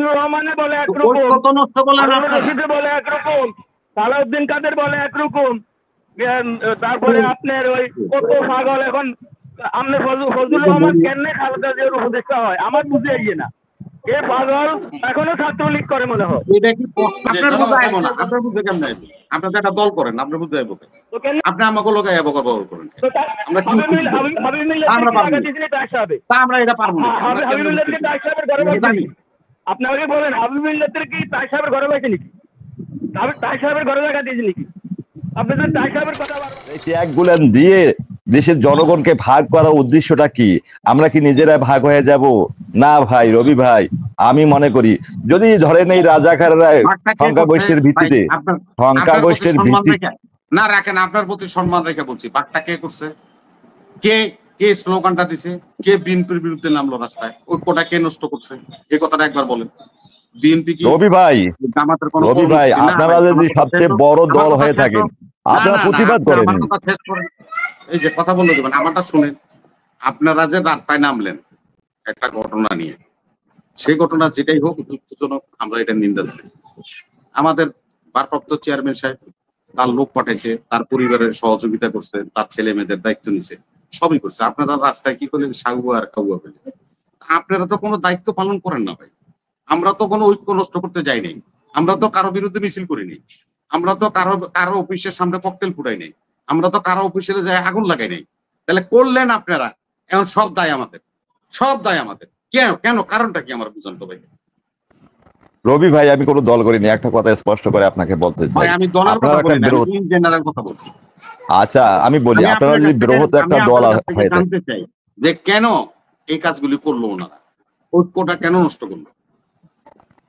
ফজলুর রহমানে বলে ওই একরকম, কত নষ্ট করলেন হারুনুর আপনারা। রশিদে বলে একরকম, সালাউদ্দিন কাদের বলে একরকম, তারপরে আপনার ওই কত পাগল এখন। আপনি ফজলুর রহমান কেন খালেদা জিয়ার উপদেষ্টা হয় আমার বুঝে আইয়ে না। এ পাগল এখনো ছাত্রলীগ করে মনে হয়। এটা কি আপনার বুঝে আইব না, আপনার বুঝে কেমন আইব? আপনার তো একটা দল করেন, আপনার বুঝে আইব কেন? তো কেন আপনি আমাকে লোক ব্যবহার করেন কেন? আমরা কি হাবিব মিল্লাতকে আমরা পারবো টাকা না, দিয়েছিলেন তার সাথে, তা আমরা এটা পারবো না, আমরা হাবিব মিল্লাতকে তার সাহেবের ঘরে কেমন পাইছে জানি। নাকি? আপনি আমাকে বলেন হাবিব মিল্লাতের কি তাই সাহেবের ঘরে পাইছে নাকি? তাই সাহেবের ঘরে জায়গা দিয়েছে নাকি? আপনি তো তাই সাহেবের কথা এই ত্যাগগুলো দিয়ে দেশের জনগণকে ভাগ করার উদ্দেশ্যটা কি? আমরা কি নিজেরা ভাগ হয়ে যাব? না ভাই, রবি ভাই, আমি মনে করি যদি ধরেন এই রাজাকাররা সংখ্যাগরিষ্ঠের ভিত্তিতে সংখ্যাগরিষ্ঠের ভিত্তিতে না রাখেন, আপনার প্রতি সম্মান রেখে বলছি, পাকটা কে করছে? কে কে স্লোগানটা দিছে? কে বিএনপির বিরুদ্ধে নামলো রাস্তায়? ঐক্যটা কে নষ্ট করছে? এই কথাটা একবার বলেন। বিএনপি কি রবি ভাই, জামাতের কোনো রবি ভাই, কর্মসূচি? না আপনারা ভাই, যদি আমার কথা সবচেয়ে শেষ বড় আমার দল কথা হয়ে শেষ থাকেন, না আপনারা না না, প্রতিবাদ আপনি করেন। আমার কথা শেষ করেন। এই যে কথা বলে দেবেন, আমারটা শুনেন। আপনারা যে রাস্তায় নামলেন একটা ঘটনা নিয়ে, সেই ঘটনা যেটাই হোক দুঃখজনক, আমরা এটা নিন্দা জানাই। আমাদের ভারপ্রাপ্ত চেয়ারম্যান সাহেব তার লোক পাঠাইছে, তার পরিবারের সহযোগিতা করছে, তার ছেলে মেয়েদের দায়িত্ব নিছে, সবই করছে। আপনারা রাস্তায় কি করলেন? সাগুয়া আর কাউয়া পেলেন। আপনারা তো কোনো দায়িত্ব পালন করেন না ভাই। আমরা তো কোনো ঐক্য নষ্ট করতে যাই নাই, আমরা তো কারো বিরুদ্ধে মিছিল করিনি, আমরা তো কারো অফিসের সামনে ককটেল ফুটাই নাই, আমরা তো কারো অফিসে যায় আগুন লাগাই নাই। তাহলে করলেন আপনারা, এখন সব দায় আমাদের, সব দায় আমাদের। কেন কেন কারণটা কি আমার বুঝান তো ভাই। রবি ভাই, আমি কোনো দল করিনি, একটা কথা স্পষ্ট করে আপনাকে বলতে চাই। ভাই আমি দলের কথা আপনারা একটা বলি না, বৃহৎ, আমি ইন জেনারেল কথা বলছি। আচ্ছা আমি বলি, আমি আপনারা আপনার যদি কাছ থেকে বৃহৎ একটা দল হয়ে থাকে, জানতে চাই যে কেন এই কাজগুলি করলো ওনারা, ঐক্যটা কেন নষ্ট করলো?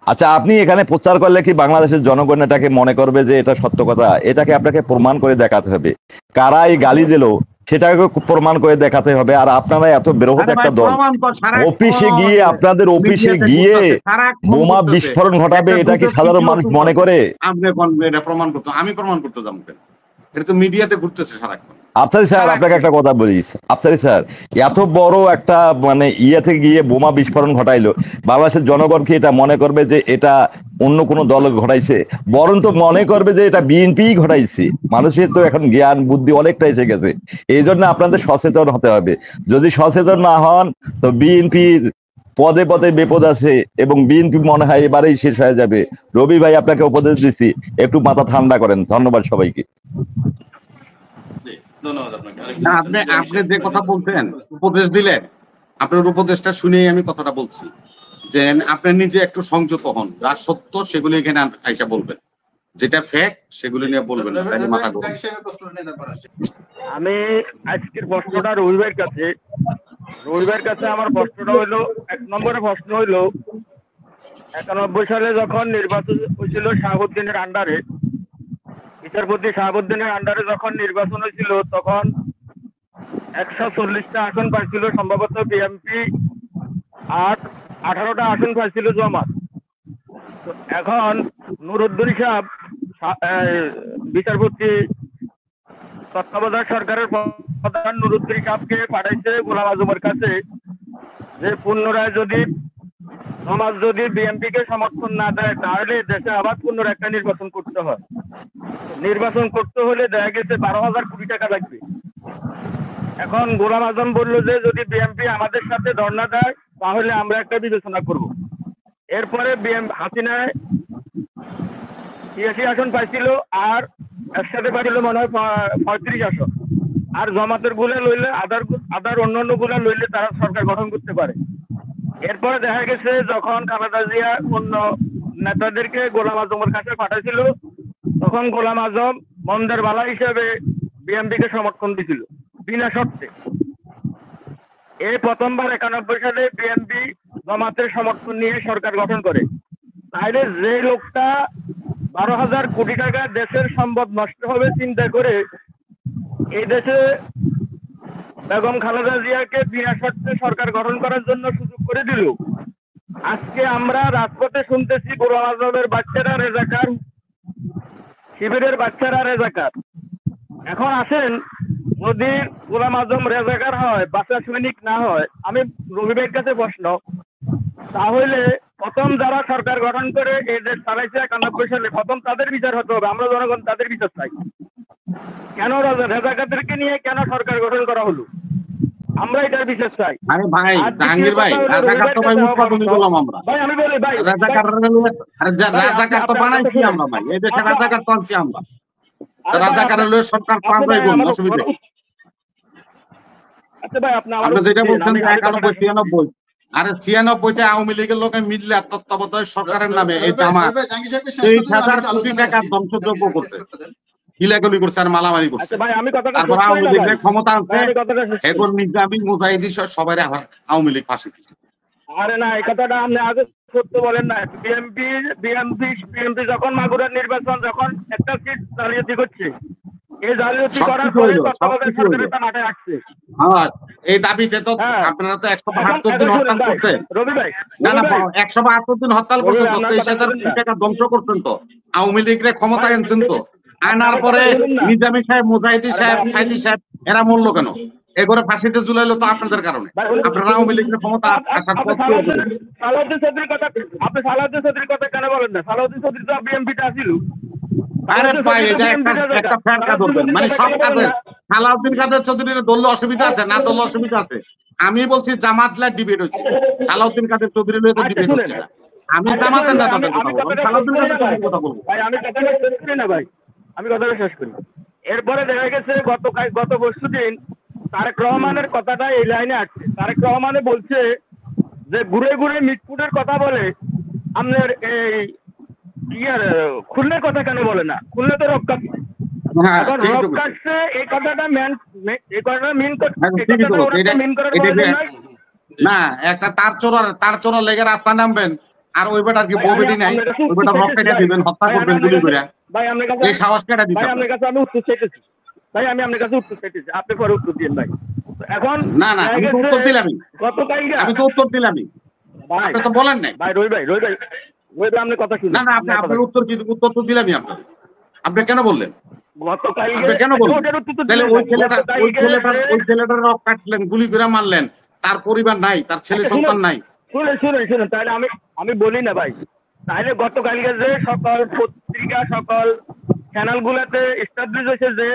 আচ্ছা আপনি এখানে প্রচার করলে কি বাংলাদেশের জনগণ এটাকে মনে করবে যে এটা সত্য কথা? এটাকে আপনাকে প্রমাণ করে দেখাতে হবে। কারা এই গালি দিল সেটাকে প্রমাণ করে দেখাতে হবে। আর আপনারা এত বৃহৎ একটা দল, অফিসে গিয়ে, আপনাদের অফিসে গিয়ে বোমা বিস্ফোরণ ঘটাবে, এটা কি সাধারণ মানুষ মনে করে? আপনি এটা প্রমাণ করতে, আমি প্রমাণ করতে যাবো কেন? এটা তো মিডিয়াতে ঘুরতেছে সারাক্ষণ। আফসারি স্যার, আপনাকে একটা কথা বলি, আফসারি স্যার, এত বড় একটা মানে ইয়েতে গিয়ে বোমা বিস্ফোরণ ঘটাইলো, বাংলাদেশের জনগণ কি এটা মনে করবে যে এটা অন্য কোনো দল ঘটাইছে? বরং তো মনে করবে যে এটা বিএনপি ঘটাইছে। মানুষের তো এখন জ্ঞান বুদ্ধি অনেকটা এসে গেছে, এই জন্য আপনাদের সচেতন হতে হবে। যদি সচেতন না হন তো বিএনপির পদে পদে বিপদ আছে, এবং বিএনপি মনে হয় এবারেই শেষ হয়ে যাবে। রবি ভাই, আপনাকে উপদেশ দিচ্ছি, একটু মাথা ঠান্ডা করেন। ধন্যবাদ সবাইকে। আপনি যে কথা বলতেন, উপদেশ দিলেন, আপনার উপদেশটা শুনেই আমি কথাটা বলছি যে আপনি নিজে একটু সংযত হন, যা সত্য সেগুলি এখানে আইসা বলবেন, যেটা ফেক সেগুলি নিয়ে বলবেন না, তাহলে মাথা গরম। আমি আজকের প্রশ্নটা রবিবার কাছে আমার প্রশ্নটা হইলো, 1 নম্বরে প্রশ্ন হইলো 91 সালে যখন নির্বাচন হয়েছিল শাহাবুদ্দিনের আন্ডারে, বিচারপতি শাহাবুদ্দিনের আন্ডারে যখন নির্বাচন হয়েছিল তখন 140টা আসন পাইছিল সম্ভবত বিএনপি, আর 18টা আসন পাইছিল জামাত। তো এখন নুরুদ্দিন সাহেব বিচারপতি তত্ত্বাবধায়ক সরকারের প্রধান নুরুদ্দিন সাহেবকে পাঠাইছে গোলাম আজমের কাছে যে পুনরায় যদি সমাজ যদি বিএনপি কে সমর্থন না দেয় তাহলে দেশে আবার পুনরায় একটা নির্বাচন করতে হয়। নির্বাচন করতে হলে দেখা গেছে 12,000 কোটি টাকা লাগবে। এখন গোলাম আজম বললো যে যদি বিএনপি আমাদের সাথে ধর্ণা দেয় তাহলে আমরা একটা বিবেচনা করব। এরপরে হাসিনায় 83 আসন পাইছিল, আর একসাথে পাইছিল মনে হয় 35 আসন, আর জামাতের গুলা লইলে আদার অন্যান্য গুলা লইলে তারা সরকার গঠন করতে পারে। এরপরে দেখা গেছে যখন খালেদা জিয়া অন্য নেতাদেরকে গোলাম আজমের কাছে পাঠাইছিল তখন গোলাম আজম মন্দের বালা হিসেবে বিএনপি কে সমর্থন দিছিল বিনা শর্তে। এই প্রথমবার 91 সালে বিএনপি জামাতের সমর্থন নিয়ে সরকার গঠন করে। তাইলে যে লোকটা 12,000 কোটি টাকা দেশের সম্পদ নষ্ট হবে চিন্তা করে এই দেশে বেগম খালেদা জিয়াকে বিনা শর্তে সরকার গঠন করার জন্য সুযোগ করে দিল। আজকে আমরা রাজপথে শুনতেছি গোলাম আজমের বাচ্চারা রেজাকার, শিবিরের বাচ্চারা রেজাকার। এখন আসেন, যদি গোলাম আজম রেজাকার হয়, বাচ্চা সৈনিক না হয়, আমি রবিবের কাছে প্রশ্ন, তাহলে প্রথম যারা সরকার গঠন করে এই দেশ চালাইছে 91 সালে, প্রথম তাদের বিচার হতে হবে। আমরা জনগণ তাদের বিচার চাই। কেন রাজাকারদেরকে নিয়ে কেন সরকার গঠন করা হলো, আমরা এটার বিচার চাই। আরে ভাই আর জাহাঙ্গীর ভাই, দ্বিতীয় কথা হলো রাজাকার তো ভাই উৎপাদনই করলাম আমরা। ভাই আমি বলি ভাই, রাজাকার রাজাকার তো বানাইছি আমরা ভাই, এই দেশে রাজাকার তো আনছি আমরা। রাজাকারের লয়ে সরকার পাল্টাই করুন, অসুবিধা নেই। আচ্ছা ভাই আপনি আপনি যেটা বলছেন যে 91 96, আরে 96-তে আওয়ামী লীগের লোকে মিললে তত্ত্বাবধায়ক সরকারের নামে এই জামাত 30,000 কোটি টাকা ধ্বংসযজ্ঞ করছে, কিলাগুলি করছে আর মালামারি করছে। আচ্ছা ভাই আমি কথাটা তারপর শেষ করি আওয়ামী না লীগের ভাই। ক্ষমতা আছে, ভাই, আমি কথাটা শেষ করি। এখন নিজামী মুজাহিদি সবাই আবার আওয়ামী লীগ ফাঁসি দিচ্ছে। আরে না, এই কথাটা আপনি আগে সত্য বলেন না। বিএমপি যখন মাগুরার নির্বাচন, যখন একটা সিট জালিয়াতি করছে, এই জালিয়াতি সব করার কিছু পরে হইলো, তত্ত্বাবধায়ক সবকিছু হইলো। সরকারের তা মাঠে আসছে। হ্যাঁ, এই দাবিতে তো হ্যাঁ। আপনারা তো 172 এখন দিন শুনুন হরতাল ভাই, করছেন। রবি ভাই, না না, রবি ভাই, 172 দিন হরতাল রবি করছেন ভাই, তো, আপনার 23,000 কথা শুনুন কোটি না। টাকা ধ্বংস করছেন তো, আওয়ামী লীগরে ক্ষমতা ভাই, আনছেন তো। আনার আপনার পরে কথা শুনুন না। নিজামী সাহেব, মুজাহিদি আরে সাহেব, ভাই, সাইদি সাহেব এরা মরলো কেন? এগুলো ফাঁসিতে ঝুলাইলো তো আপনাদের কারণে। ভাই, আপনারা আওয়ামী লীগের ক্ষমতা আসার আপনি পর কি করবেন? সালাউদ্দিন চৌধুরীর কথা, আপনি সালাউদ্দিন চৌধুরীর কথা কেন বলেন না? সালাউদ্দিন চৌধুরী তো বিএমপিতে আসিল। আরে ভাই, এই যে একটা ফ্যানকা ধরবেন, মানে সব কাজে সালাউদ্দিন কাদের চৌধুরীর দলীয় অসুবিধা আছে না, দলীয় অসুবিধা আছে? আমি বলছি জামাতলা ডিবেট হচ্ছে, সালাউদ্দিন কাদের চৌধুরীর লয়ে তো ডিবেট হচ্ছে না। আমি জামাতের না তাদের কথা বলবো, সালাউদ্দিন কাদের চৌধুরীর কথা বলবো। ভাই আমি কথাটা শেষ করি না ভাই, আমি কথাটা শেষ করি। এরপরে দেখা গেছে গত পরশু দিন তারেক রহমানের কথাটা এই লাইনে আসছে। তারেক রহমানে বলছে যে ঘুরে ঘুরে মিটফুটের কথা বলে, আপনার এই খুলনার কথা কেন বলে না? খুলনা তো রক্ষা, হ্যাঁ, এখন ঠিকই তো রক বলছেন। কাটছে, এই কথাটা এই কথাটা মিন হ্যাঁ, ঠিকই তো বলছেন। মিন করার এটা প্রয়োজন নাই। না, একটা তার চোরা লেগে রাস্তা নামবেন, আর ওই বেটার কি ভাই, বউবেটি নাই, আপনার কাছে ওই বেটার রক কেটে দিবেন, হত্যা করবেন গুলি করে, ভাই আপনার কাছে, এই সাহস কেটে দিতে ভাই হবে। আপনার কাছে আমি উত্তর চাইতেছি। ভাই আমি আপনার কাছে উত্তর চাইতেছি, আপনি পরে উত্তর দিন ভাই। এখন না না, আমি তো উত্তর দিলামই, গতকালকে আমি তো উত্তর দিলামই, ভাই, আপনি তো বলেন নাই। ভাই রবি ভাই আপনি কথা শুনুন। না না, আপনার উত্তর তো দিলামই আপনার। আপনি কেন বললেন? গতকালকে আপনি কেন বললেন? ওটার উত্তর তো তাহলে দিলেন ওই না। ছেলেটার রক কাটলেন, গুলি করে মারলেন, তার পরিবার নাই, তার ছেলে সন্তান নাই। শুনুন তাহলে আমি বলি না ভাই। তাহলে গতকালকে যে সকল পত্রিকা, সকল চ্যানেল গুলাতে এস্টাবলিশ হয়েছে যে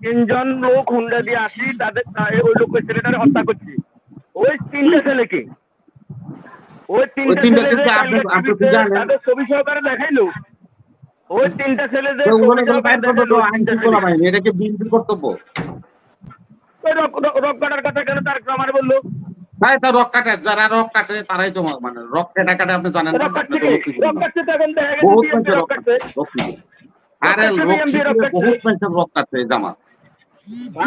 3 জন লোক হুন্ডা দিয়ে আসি ওই লোকের ছেলেটারে হত্যা করছে, ওই 3টা ছেলেকে, ওই 3টা ছেলে যে আপনি কি জানেন? তাদের ছবি সহকারে দেখাইলো, ওই 3টা ছেলে যে ওগুলো ছবি সহকারে দেখাইলো, আইন শৃঙ্খলা বাহিনী, এটা কি বিএনপির কর্তব্য? ওই রক কাটার কথা কেন তার আমার বললো? ভাই, তা রক কাটে, যারা রক কাটে তারাই তো মানে রক কাটে, আপনি জানেন না? রক আপনি তো লক্ষ্মীপুর রক কাটছে, তখন দেখা গেছে বহুত বিএনপি মানুষের রক রক কাটছে। কাটে, লক্ষ্মীপুর। আরে লক্ষ্মীপুরে বহুত মানুষের রক কাটছে এই জামাত।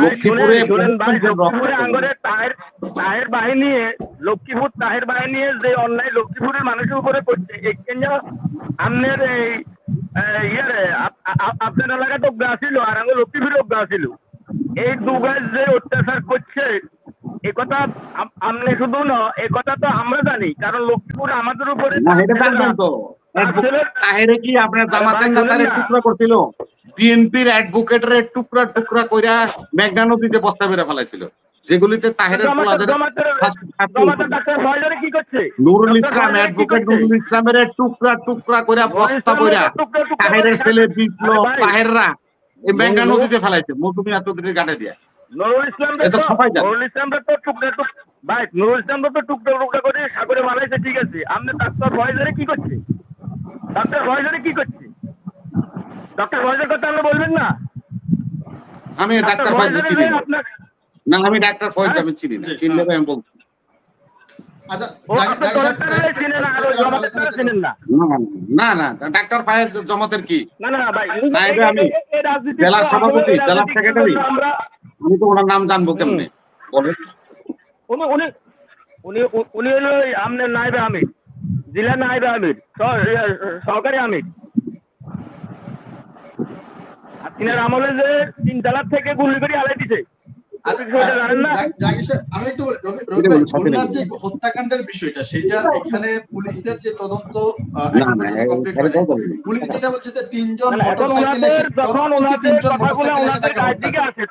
লক্ষ্মীপুরে তাহের বাহিনী যে অন্যায় লক্ষ্মীপুরের মানুষের উপরে করছে, আপনার এই আপনার এলাকায় অজ্ঞা ছিল আর আমি লক্ষ্মীপুরে অজ্ঞা ছিল, এই দুগাছ যে অত্যাচার করছে, এ কথা আপনি শুধু না, এ কথা তো আমরা জানি, কারণ লক্ষ্মীপুরে আমাদের উপরে না, এটা জানতেন তো। তাহেরে কি আপনার জামাতের নেতারে টুকরা করছিল? বিএনপির অ্যাডভোকেটরে টুকরা টুকরা কইরা মেঘনা নদীতে বস্তা বেড়ে ফেলাইছিল, যেগুলিতে তাহেরের পোলাদের কি করছে? নুরুল ইসলাম, অ্যাডভোকেট নুরুল ইসলামের টুকরা টুকরা কইরা বস্তা কইরা তাহেরের ছেলে বিপ্লব, তাহেররা এই মেঘনা নদীতে ফেলাইছে, মৌসুমী এতদিনের গাটে দিয়ে। নুরুল ইসলাম তো টুকরা টুকরা করে সাগরে বানাইছে, ঠিক আছে। আপনি ডাক্তার ভয়েজারে কি করছে? ডাক্তার ভয়েজের কথা আপনি বলবেন না? আমি ডাক্তার ফয়েজ চিনি না। না, আমি ডাক্তার ফয়েজ আমি চিনি না, চিনলে আমি বলছি। না না, ডাক্তার ফয়েজ জমাতের কি? না, এটা আমি জেলার সভাপতি, জেলার সেক্রেটারি, আমি তো ওনার নাম জানবো কেমনে? বলেন। উনি হলো আপনার নায়েবে আমির, জেলা নায়েবে আমির, সহকারী আমির। আপনার আমলে যে 3 তলার থেকে গুলি করে আলাই দিছে, আমি একটু রবি ভাই, খুলনার যে হত্যাকাণ্ডের বিষয়টা, সেটা এখানে পুলিশের যে তদন্ত কমপ্লিট হয়নি। পুলিশ যেটা বলছে যে 3 জন মোটরসাইকেলে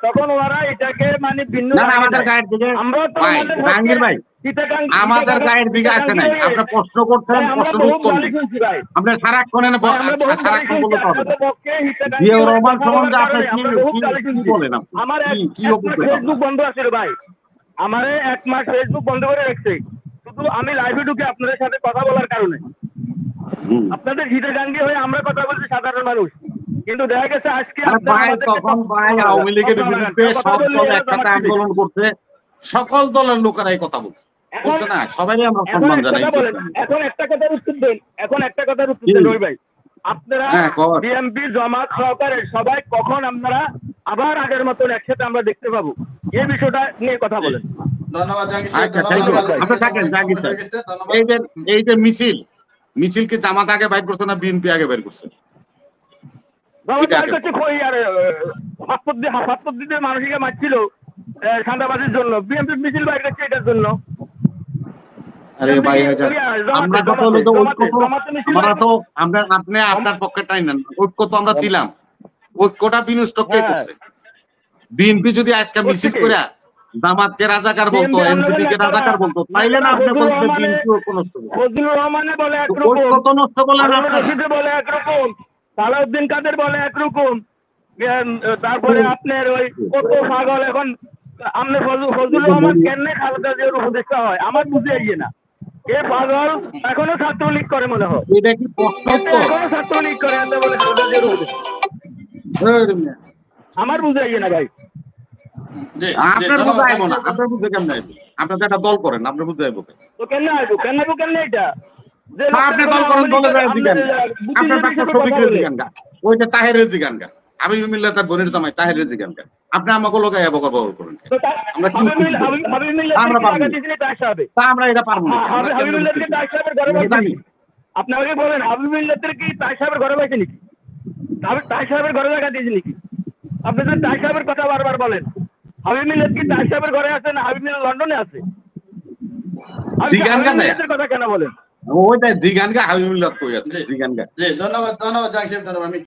তখন ওনারা এটাকে মানে ভিন্ন, না আমাদের গায়ের দিকে ভাই, জাহাঙ্গীর ভাই, আমাদের গায়ের দিকে আসে নাই। আপনার প্রশ্ন করছেন, প্রশ্নের উত্তর নেই। আমরা সারাক্ষণ সারাক্ষণ বলতে হবে না। জিয়াউর রহমান সম্বন্ধে আপনি কি বলেন? আমার কি অভিজ্ঞতা? ফেসবুক বন্ধ আছে রে ভাই, আমার 1 মাস ফেসবুক বন্ধ করে রাখছে শুধু আমি লাইভে ঢুকে আপনাদের সাথে কথা বলার কারণে। আপনাদের হিতাকাঙ্ক্ষী হয়ে আমরা কথা বলছি সাধারণ মানুষ, কিন্তু দেখা গেছে আজকে তখন ভাই আওয়ামী লীগের বিরুদ্ধে সব দল একসাথে আন্দোলন করছে, সকল দলের লোকেরা এই কথা বলছে, বলছে না? সবাই আমরা সম্মান জানাই। এখন একটা কথার উত্তর দেন, রবি ভাই, আপনারা বিএনপি জামাত সহকারে সবাই কখন আপনারা আবার আগের মতন একসাথে আমরা দেখতে পাবো, এই বিষয়টা নিয়ে কথা বলেন। ধন্যবাদ জাহাঙ্গীর সাহেব। এই যে মিছিল কি জামাত আগে বাইর করছে না বিএনপি আগে বের করছে? মানুষকে মারছিল সান্দাবাজির জন্য, বিএনপি মিছিল বাইর করছে এটার জন্য। আরে ভাই আমরা আপনি আপনার পক্ষে টাই নেন, ঐক্য তো আমরা ছিলাম, ঐক্যটা বিনষ্ট কে করছে? বিএনপি যদি আজকে মিছিল করে জামাতকে রাজাকার বলতো, এনসিপি কে রাজাকার বলতো, তাইলে না আপনি বলতে বিএনপি ঐক্য নষ্ট করে। ফজলুর রহমানে বলে একরকম, ঐক্য তো নষ্ট করলেন হারুন রশিদে বলে একরকম, সালাউদ্দিন কাদের বলে একরকম, তারপরে আপনার ওই কত পাগল এখন আপনি ফজলুর রহমান কেন খালেদা জিয়ার উপদেষ্টা হয় আমার বুঝে আইয়ে না। এ পাগল এখনো ছাত্রলীগ করে মনে হয়, এটা কি এখনো ছাত্রলীগ করে এত বলে খালেদা জিয়ার উপদেষ্টা, আমার বুঝে আইয়ে না ভাই। আপনার বুঝে আইবো না, আপনার বুঝে কেমন আইবো? আপনি তো একটা দল করেন, আপনার বুঝে আইবো তো কেন আইবো কেন এটা আপনি দল করেন, দলে যায় দিগান আপনার ডাক্তার শফিকের দিগান গা, ওই যে তাহেরের দিগান গা, আমি মিল্লাত তার বোনের জামাই তাহেরের দিগান গা, আপনি আমাকে লোক আইবো ব্যবহার করেন। আমরা কি আমরা পারবো তা আমরা এটা পারবো না। আপনাকে বলেন হাবিবুল্লাহদের কি তাই সাহেবের ঘরে পাইছে নাকি? তাই সাহেবের ঘরে জায়গা দিয়েছে নাকি? আপনি তো তাই সাহেবের কথা বারবার বলেন, হাবিব মিল্লাত কি তাই সাহেবের ঘরে আছে না হাবিব মিল্লাত লন্ডনে আছে? কথা কেন বলেন? ওইটা দিগান গা হাবিব মিল্লাত কই আছে দিগান গা। ধন্যবাদ জাহাঙ্গীর সাহেব। আমি